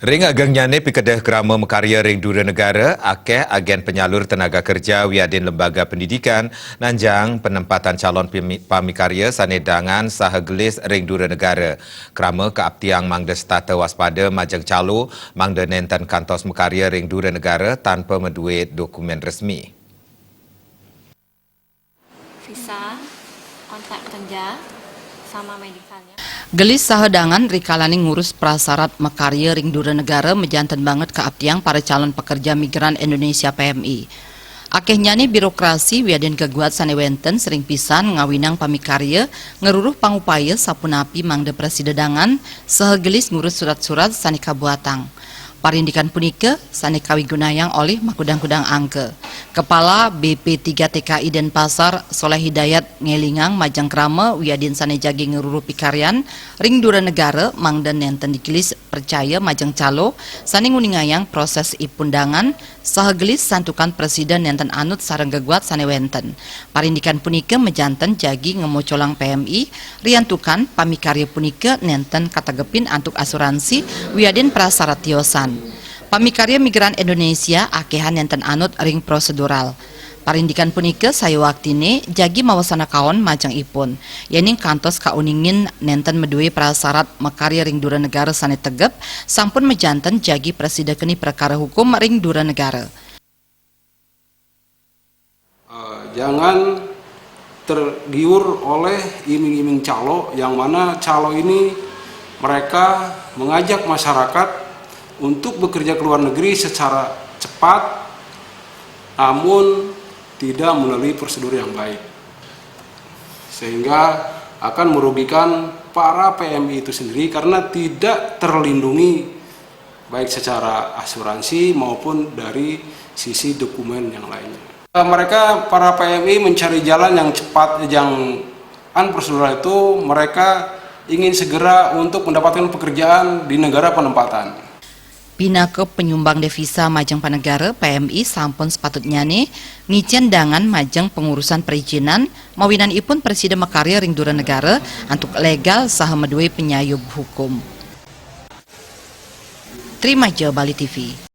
Ring agangnyane pikedah kerama mekarya ring dura negara, akeh agen penyalur tenaga kerja wiadin lembaga pendidikan, nanjang penempatan calon pamikarya sanedangan saha gelis ring dura negara. Kerama keaptiang mangda stata waspada majang calo, mangda nenten kantos mekarya ring dura negara tanpa meduit dokumen resmi. Visa, kontrak kerja, sama medikalnya. Gelis sahadangan rikalani ngurus prasarat mekarya ring dura negara mejantan banget keaptiang para calon pekerja migran Indonesia PMI. Akehnya ni birokrasi wiadin keguat sanewenten sering pisan ngawinang pamikarya ngeruruh pangupaya sapunapi mangda presidedangan sehegelis ngurus surat-surat sanika buatang. Parindikan punika sanika wigunayang oleh makudang-kudang angke. Kepala BP3 TKI Denpasar Soleh Hidayat ngelingang majang krama wiadin sanejagi ngeruruh pikaryan ring dura negara mangdan nenten dikilis percaya majang calo saning uningayang proses ipundangan sahegelis santukan presiden nenten anut sareng geguat sanewenten. Parindikan punika mejanten jagi ngemocolang PMI riantukan pamikarya punika nenten katagepin antuk asuransi wiadin prasarat tiosan. Pamikarya migran Indonesia akehan nenten anut ring prosedural. Parindikan punika saya waktine jagi mawasana kaon majang ipun. Yening kantos kauningin nenten medue prasarat mekarya ring dura negara sane tegep sampun mejanten jagi presidekeni perkara hukum ring dura negara. Jangan tergiur oleh iming-iming calo yang mana calo ini mereka mengajak masyarakat untuk bekerja ke luar negeri secara cepat, namun tidak melalui prosedur yang baik, sehingga akan merugikan para PMI itu sendiri karena tidak terlindungi baik secara asuransi maupun dari sisi dokumen yang lainnya. Mereka para PMI mencari jalan yang cepat, yang prosedural itu mereka ingin segera untuk mendapatkan pekerjaan di negara penempatan. Pinake penyumbang devisa majang panegara PMI sampun sepatutnya nih ngicen dangan majang pengurusan perizinan mawinan ipun presiden mekarya ring dura negara untuk legal saha medue penyayub hukum. Terima je Bali TV.